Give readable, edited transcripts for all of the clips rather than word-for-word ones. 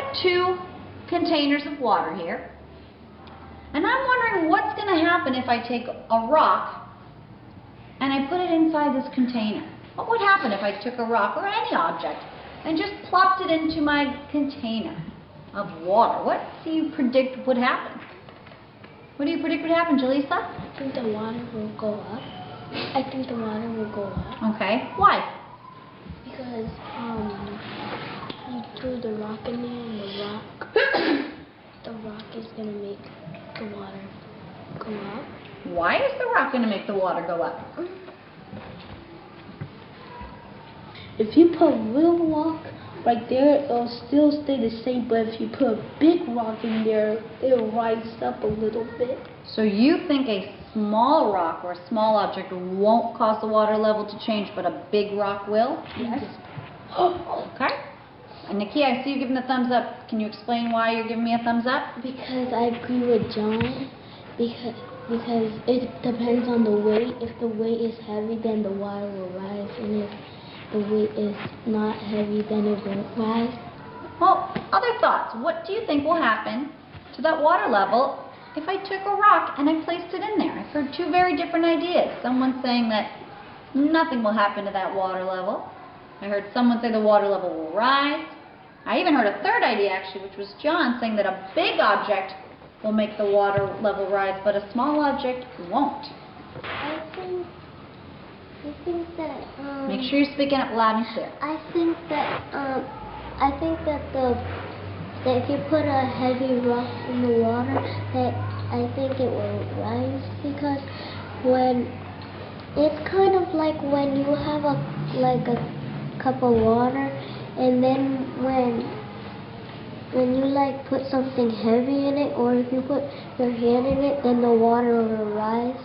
have two containers of water here, and I'm wondering what's going to happen if I take a rock and I put it inside this container. What would happen if I took a rock or any object and just plopped it into my container of water? What do you predict would happen? What do you predict would happen, Jaleesa? I think the water will go up. I think the water will go up. Okay. Why? Because you threw the rock in there, and the rock is gonna make the water go up. Why is the rock gonna make the water go up? If you put real rock right there, it'll still stay the same. But if you put a big rock in there, it'll rise up a little bit. So you think a small rock or a small object won't cause the water level to change, but a big rock will? Yes. Okay. And Nikki, I see you giving a thumbs up. Can you explain why you're giving me a thumbs up? Because I agree with John. Because it depends on the weight. If the weight is heavy, then the water will rise, and if the weight is not heavy, then it won't rise. Well, other thoughts. What do you think will happen to that water level if I took a rock and I placed it in there? I've heard two very different ideas. Someone saying that nothing will happen to that water level. I heard someone say the water level will rise. I even heard a third idea, actually, which was John, saying that a big object will make the water level rise, but a small object won't. I think that Make sure you're speaking up loud and clear. I think that if you put a heavy rock in the water, that I think it will rise, because when it's kind of like when you have a cup of water, and then when you put something heavy in it, or if you put your hand in it, then the water will rise.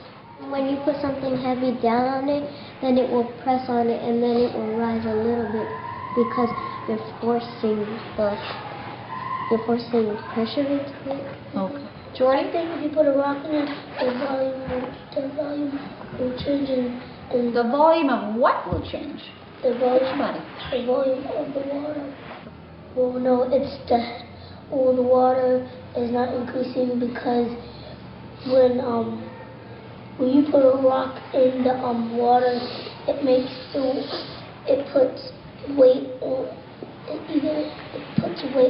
When you put something heavy down on it, then it will press on it, and then it will rise a little bit, because you're forcing pressure into it. Okay. Jordan? I think if you put a rock in it, the volume will change, and The volume of what will change? the volume of the water. Well, no, the water is not increasing, because when you put a rock in the water, it puts weight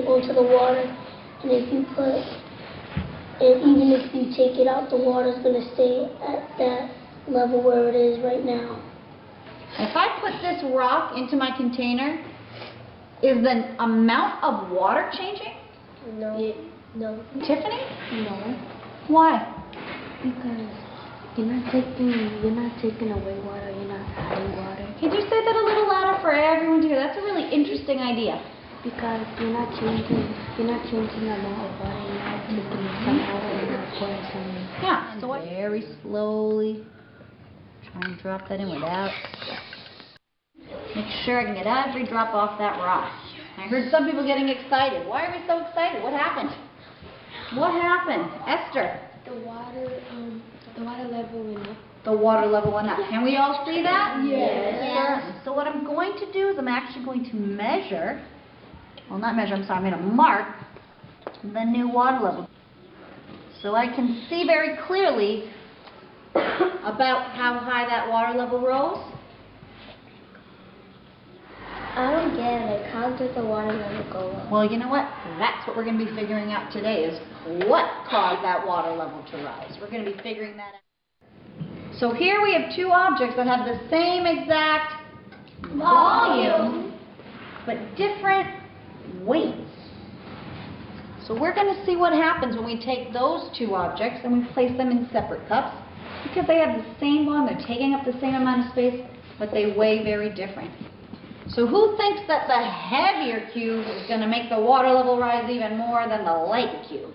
onto the water, and even if you take it out, the water is going to stay at that level where it is right now. If I put this rock into my container, is the amount of water changing? No. No. Tiffany? No. Why? Because you're not taking away water, you're not adding water. Could you say that a little louder for everyone to hear? That's a really interesting idea. Because you're not changing the amount of water, you're not taking some water and not pouring some in. Yeah, so very slowly try and drop that in without. Make sure I can get every drop off that rock. I heard some people getting excited. Why are we so excited? What happened? What happened? Esther? The water level went up. The water level went up. Can we all see that? Yes. So what I'm going to do is I'm actually going to measure, well not measure, I'm sorry, I'm going to mark the new water level. So I can see very clearly about how high that water level rose. I don't get it. How did the water level go up? Well, you know what? That's what we're going to be figuring out today, is what caused that water level to rise. We're going to be figuring that out. So here we have two objects that have the same exact volume, but different weights. So we're going to see what happens when we take those two objects and we place them in separate cups, because they have the same volume, they're taking up the same amount of space, but they weigh very different. So who thinks that the heavier cube is going to make the water level rise even more than the light cube?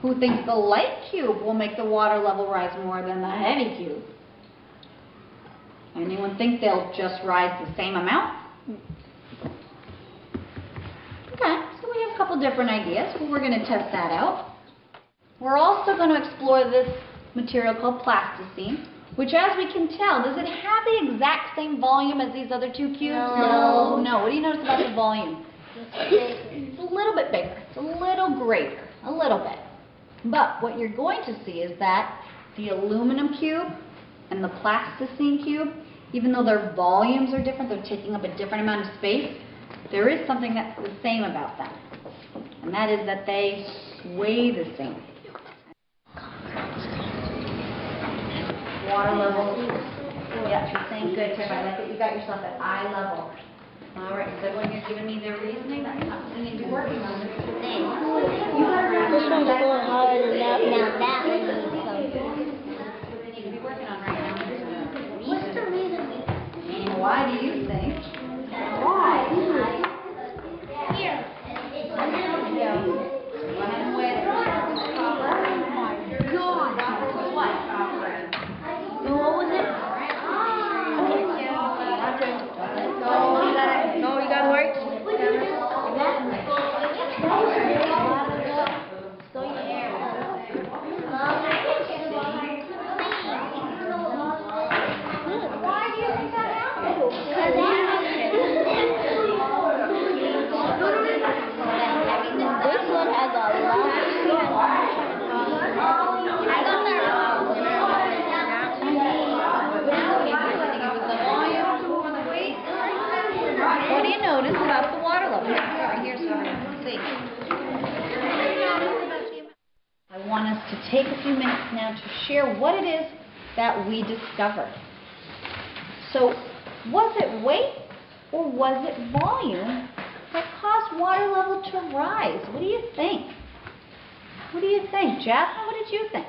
Who thinks the light cube will make the water level rise more than the heavy cube? Anyone think they'll just rise the same amount? Okay, so we have a couple different ideas, but we're going to test that out. We're also going to explore this material called plasticine. which as we can tell, does it have the exact same volume as these other two cubes? No. No. What do you notice about the volume? It's a little bit bigger. It's a little greater. A little bit. But what you're going to see is that the aluminum cube and the plasticine cube, even though their volumes are different, they're taking up a different amount of space, there is something that's the same about them. And that is that they weigh the same. Water level. Yeah, you're saying good, Tiff. I like that you got yourself at eye level. All right, so when you're giving me their reasoning, that's something you need to be working on. This one's going harder than that. Now that one needs some. They need to be working on right now. What's the reason? Why do you think? Why? Here. Go ahead and weigh it. What? So what was it? No, you gotta work. Why do you think that happened? This one has a lot. What do you notice about the water level? Right here so everyone can see. I want us to take a few minutes now to share what it is that we discovered. So, was it weight or was it volume that caused water level to rise? What do you think? What do you think? Jasmine, what did you think?